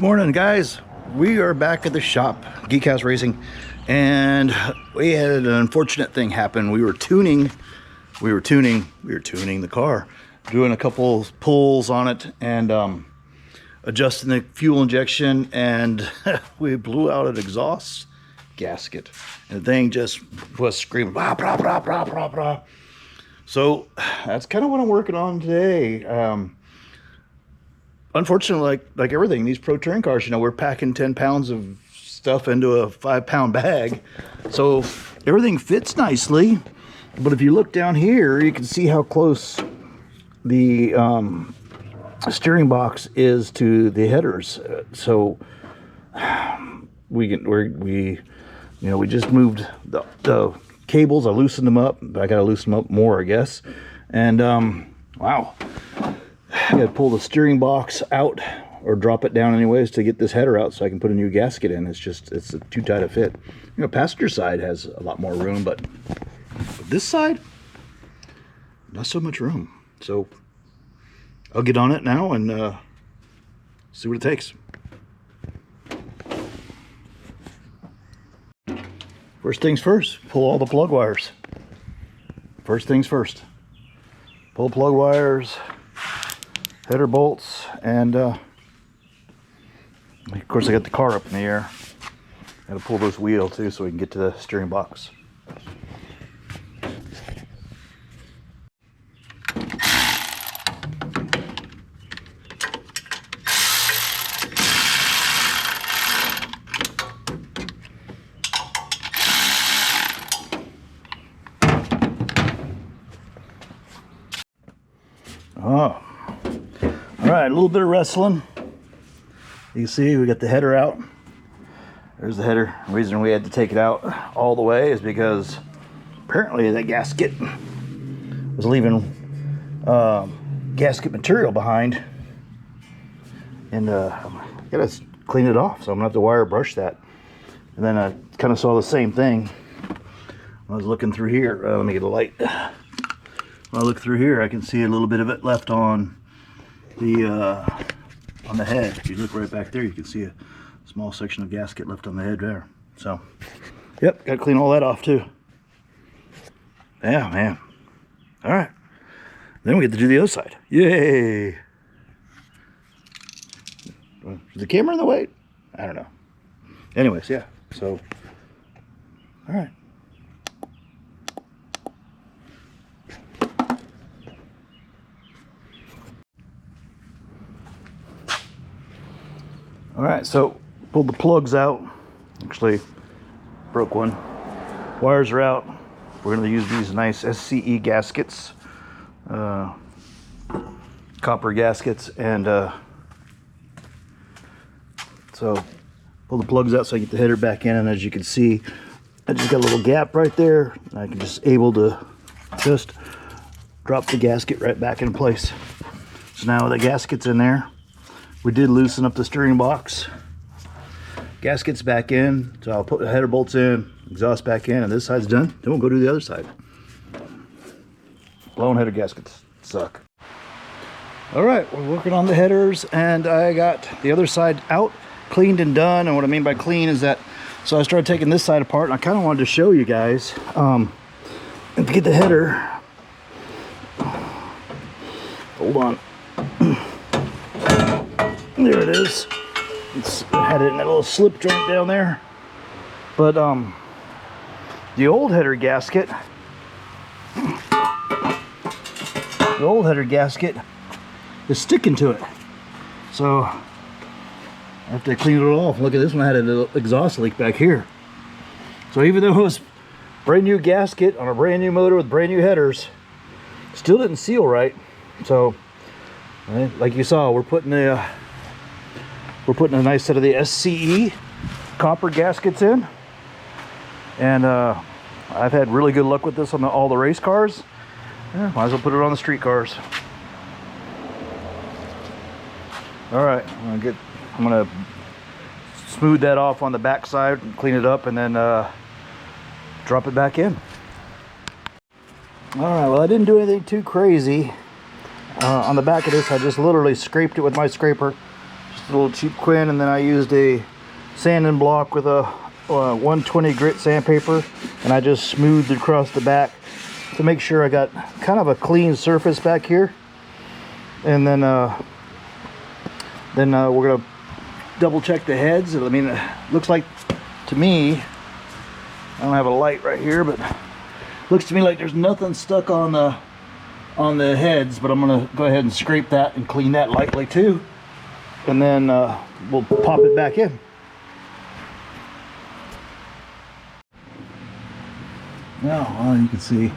Morning, guys. We are back at the shop, Geek House Racing, and we had an unfortunate thing happen. We were tuning the car, doing a couple pulls on it and adjusting the fuel injection, and we blew out an exhaust gasket, and the thing just was screaming, blah, blah, blah, blah, blah, blah. So that's kind of what I'm working on today. Unfortunately, like everything, these pro touring cars, we're packing 10 pounds of stuff into a 5-pound bag. So everything fits nicely. But if you look down here, you can see how close the steering box is to the headers. So we just moved the cables. I loosened them up. I got to loosen them up more, I guess. And wow. I gotta pull the steering box out or drop it down anyways to get this header out so I can put a new gasket in. It's too tight a fit. Passenger side has a lot more room, but this side, not so much room. So I'll get on it now and see what it takes. First things first, pull all the plug wires. First things first. Pull plug wires, header bolts, and of course I got the car up in the air. Got to pull this wheel too so we can get to the steering box. Oh. All right, a little bit of wrestling. You can see we got the header out. There's the header. The reason we had to take it out all the way is because apparently that gasket was leaving gasket material behind, and I gotta clean it off. So I'm gonna have to wire brush that. And then I kind of saw the same thing when I was looking through here. Let me get a light. When I look through here, I can see a little bit of it left on the head. If you look right back there, you can see a small section of gasket left on the head there. So, yep, got to clean all that off too. Yeah, man. All right, then we get to do the other side. Yay! Is the camera in the way? I don't know. Anyways, yeah. So, all right. All right, so pulled the plugs out. Actually, broke one. Wires are out. We're going to use these nice SCE gaskets, copper gaskets, and so pull the plugs out so I get the header back in. And as you can see, I just got a little gap right there. I can just able to just drop the gasket right back in place. So now the gasket's in there. We did loosen up the steering box. Gasket's back in, so I'll put the header bolts in, exhaust back in, and this side's done. Then we'll go to the other side. Blown header gaskets suck. All right, we're working on the headers, and I got the other side out, cleaned and done. And what I mean by clean is that, so I started taking this side apart, and I kind of wanted to show you guys, and to get the header, hold on. There it is. I had it in that little slip joint down there. But the old header gasket is sticking to it. So I have to clean it off. Look at this one, I had a little exhaust leak back here. So even though it was brand new gasket on a brand new motor with brand new headers, still didn't seal right. So like you saw, we're putting a nice set of the SCE copper gaskets in, and I've had really good luck with this on all the race cars. Yeah, might as well put it on the street cars. All right, I'm gonna smooth that off on the back side and clean it up, and then drop it back in. All right, well, I didn't do anything too crazy. On the back of this, I just literally scraped it with my scraper. Just a little cheap quin, and then I used a sanding block with a 120 grit sandpaper, and I just smoothed across the back to make sure I got kind of a clean surface back here. And then we're gonna double check the heads. I mean, it looks like to me, I don't have a light right here, but looks to me like there's nothing stuck on the heads, but I'm gonna go ahead and scrape that and clean that lightly too, and then we'll pop it back in. Now, you can see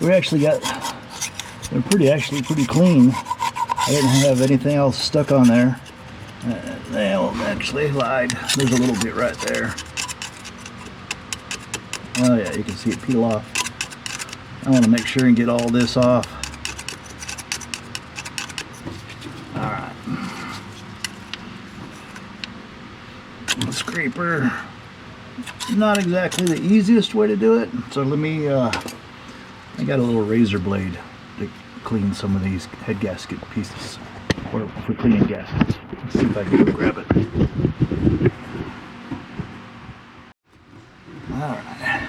we actually got, they're pretty clean. I didn't have anything else stuck on there. They actually lied. There's a little bit right there. Oh yeah, you can see it peel off. I want to make sure and get all this off. Alright. The scraper, not exactly the easiest way to do it. So let me, I got a little razor blade to clean some of these head gasket pieces. Or for cleaning gaskets. Let's see if I can grab it. Alright.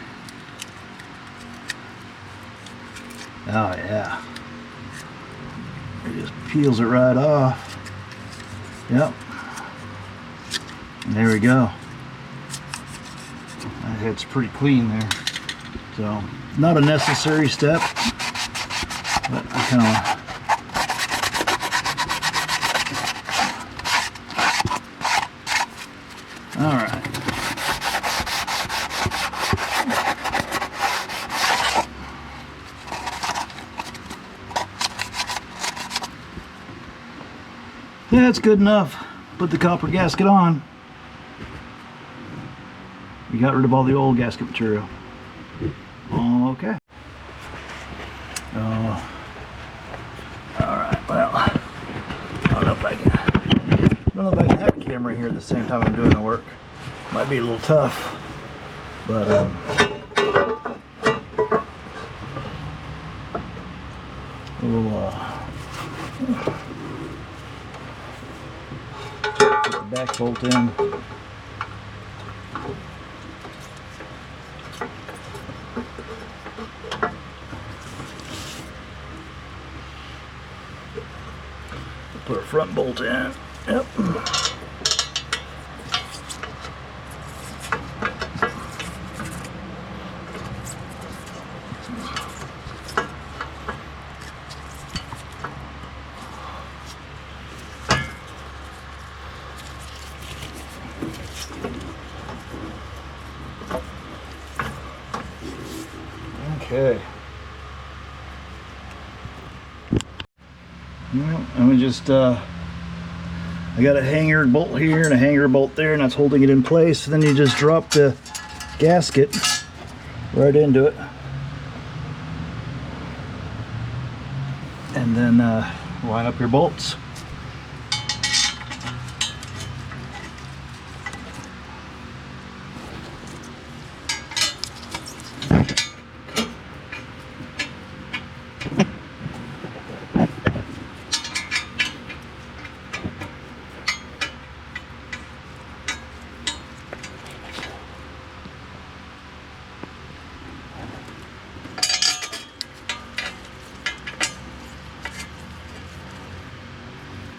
Oh yeah. It just peels it right off. Yep. And there we go. That head's pretty clean there. So, not a necessary step, but I kind of alright. Yeah, that's good enough. Put the copper gasket on. We got rid of all the old gasket material. Okay. Alright, well, I don't know if I can have a camera here at the same time I'm doing the work. Might be a little tough, but we'll put the back bolt in. Put a front bolt in. Yep. Okay. Well, I'm just I got a hanger bolt here and a hanger bolt there, and that's holding it in place. Then you just drop the gasket right into it, and then line up your bolts.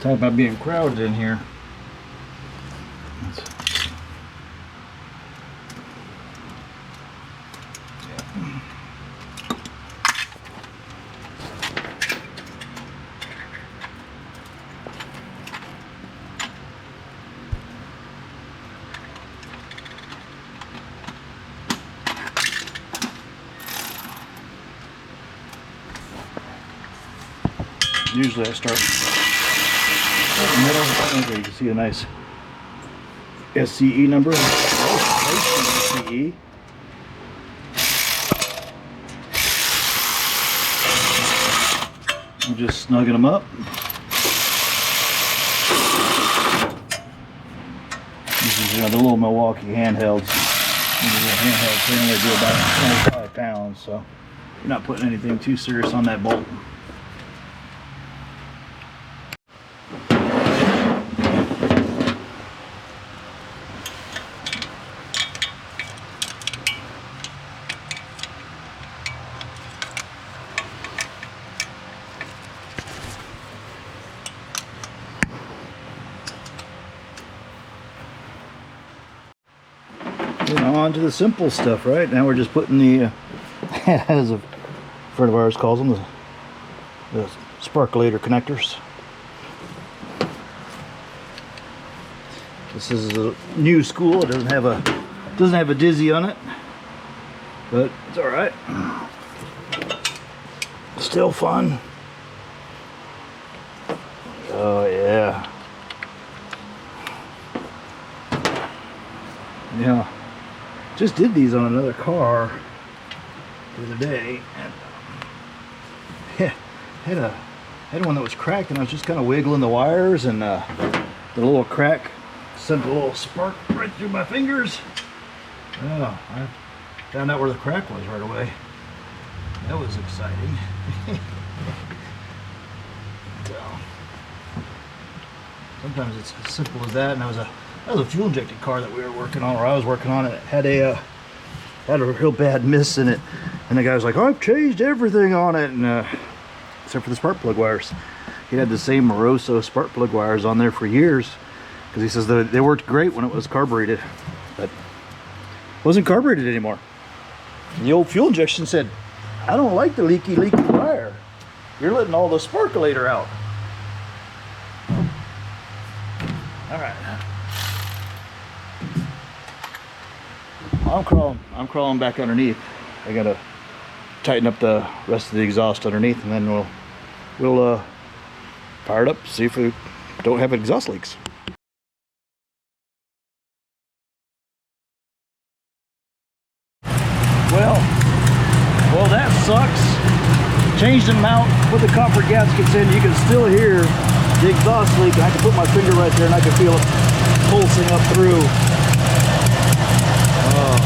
Talk about being crowded in here. Usually I start in the middle. Okay, you can see a nice SCE number. SCE. I'm just snugging them up. This is the little Milwaukee handhelds. These little handhelds, they only do about 25 pounds, so you're not putting anything too serious on that bolt. On to the simple stuff, right? Now we're just putting the, as a friend of ours calls them, the sparkulator connectors. This is a new school. It doesn't have a dizzy on it, but it's all right. Still fun. Oh yeah. Yeah. Just did these on another car the other day, and yeah, had one that was cracked, and I was just kind of wiggling the wires, and the little crack sent a little spark right through my fingers. Oh, I found out where the crack was right away. That was exciting. So, sometimes it's as simple as that. And that was a fuel injected car that we were working on, or I was working on. It had a real bad miss in it, and the guy was like, "Oh, I've changed everything on it," and except for the spark plug wires. He had the same Moroso spark plug wires on there for years, because he says that they worked great when it was carbureted, but it wasn't carbureted anymore. And the old fuel injection said, "I don't like the leaky wire. You're letting all the sparkulator out." All right. I'm crawling back underneath. I gotta tighten up the rest of the exhaust underneath, and then we'll fire it up, see if we don't have exhaust leaks. Well, that sucks. Changed them out, put the copper gaskets in. You can still hear the exhaust leak. I can put my finger right there and I can feel it pulsing up through. Oh,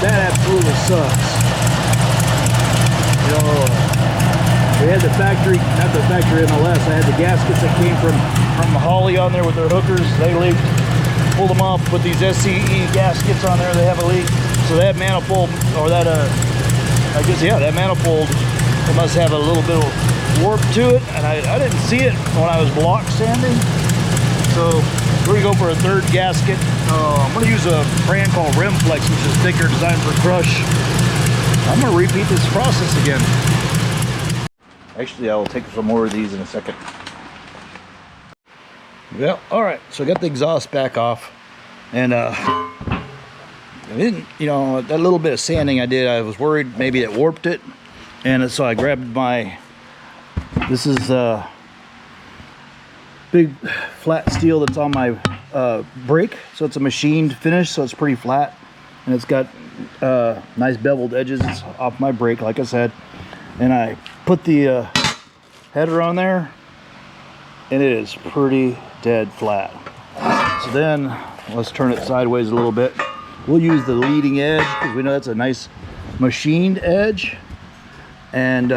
that absolutely sucks. You know, we had the factory, not the factory MLS, I had the gaskets that came from Holly on there with their hookers. They leaked. Pulled them off, put these SCE gaskets on there. They have a leak. So that manifold, or that, I guess, yeah, that manifold, it must have a little bit of warp to it, and I didn't see it when I was block sanding. So we're gonna go for a third gasket. I'm gonna use a brand called Rimflex, which is thicker, designed for crush. I'm gonna repeat this process again. Actually, I'll take some more of these in a second. Well, all right, so I got the exhaust back off, and I didn't, you know, that little bit of sanding I did, I was worried maybe it warped it, and so I grabbed my, this is big flat steel that's on my brake, so it's a machined finish, so it's pretty flat, and it's got nice beveled edges. It's off my brake, like I said, and I put the header on there, and it is pretty dead flat. So then let's turn it sideways a little bit. We'll use the leading edge because we know that's a nice machined edge, and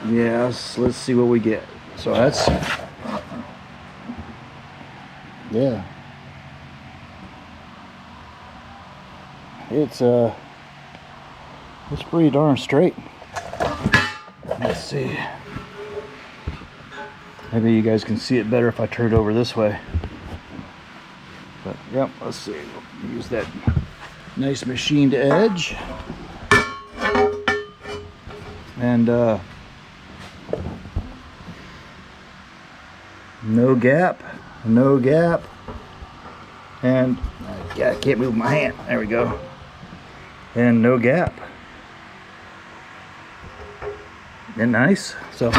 yes, let's see what we get. So that's, yeah, it's pretty darn straight. Let's see, maybe you guys can see it better if I turn it over this way. But yep, let's see, we'll use that nice machined edge, and no gap, and I can't move my hand, there we go, and no gap. Isn't nice? So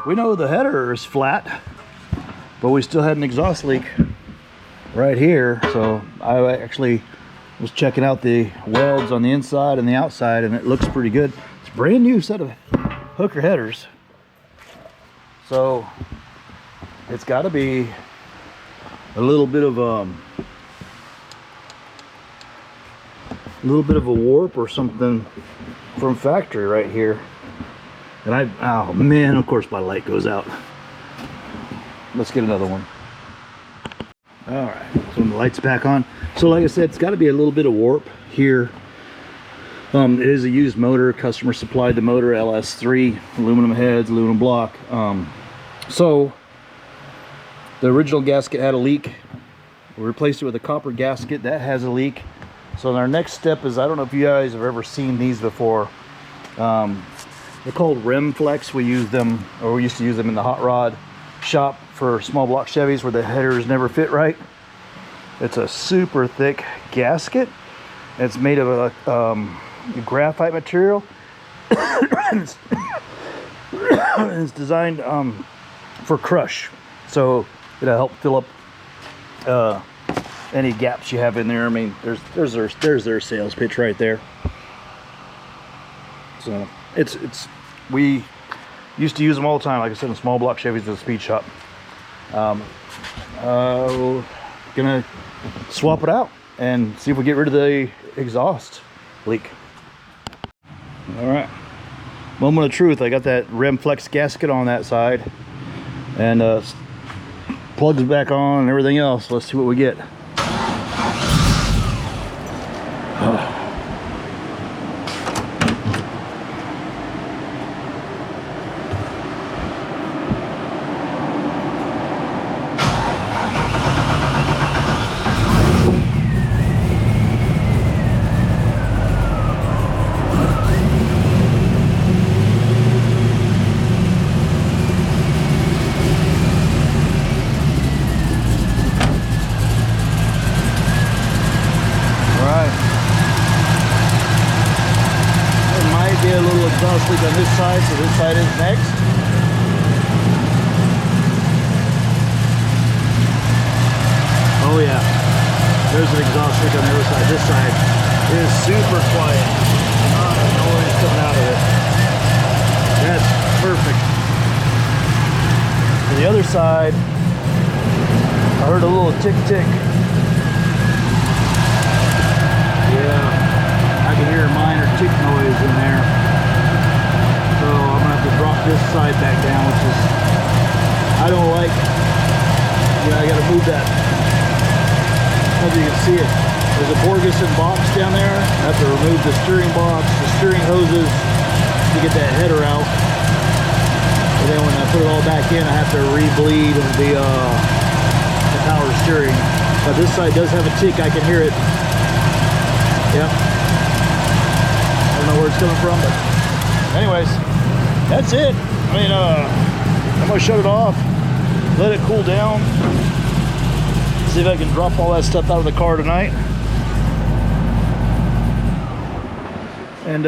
we know the header is flat, but we still had an exhaust leak right here. So I actually was checking out the welds on the inside and the outside, and it looks pretty good. It's a brand new set of hooker headers, so it's got to be a little bit of a warp or something from factory right here. And oh man, of course my light goes out. Let's get another one. All right, so the light's back on. So like I said, it's got to be a little bit of warp here. It is a used motor. Customer supplied the motor, LS3, aluminum heads, aluminum block. So the original gasket had a leak We replaced it with a copper gasket that has a leak. So our next step is, I don't know if you guys have ever seen these before. They're called rim flex. We use them, or we used to use them in the hot rod shop for small block Chevys where the headers never fit right. It's a super thick gasket. It's made of a graphite material. It's designed for crush, so it'll help fill up any gaps you have in there. I mean, there's their sales pitch right there. So we used to use them all the time, like I said, in small block Chevys at the speed shop. Gonna swap it out and see if we get rid of the exhaust leak. All right, moment of truth. I got that rim flex gasket on that side, and plugs back on and everything else. Let's see what we get. Leak on this side, so this side is next. Oh yeah, there's an exhaust leak on the other side. This side is super quiet. Not a noise coming out of it. That's perfect. On the other side, I heard a little tick tick. Yeah, I can hear a minor tick noise in there. So I'm gonna have to drop this side back down, which is, I don't like. Yeah, I gotta move that. I don't know if you can see it. There's a Borgeson box down there. I have to remove the steering box, the steering hoses to get that header out. And then when I put it all back in, I have to re-bleed the power steering. But this side does have a tick. I can hear it. Yep. I don't know where it's coming from, but anyways, that's it. I mean, I'm gonna shut it off, let it cool down, see if I can drop all that stuff out of the car tonight, and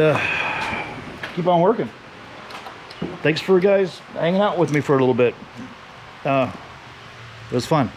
keep on working. Thanks for guys hanging out with me for a little bit. It was fun.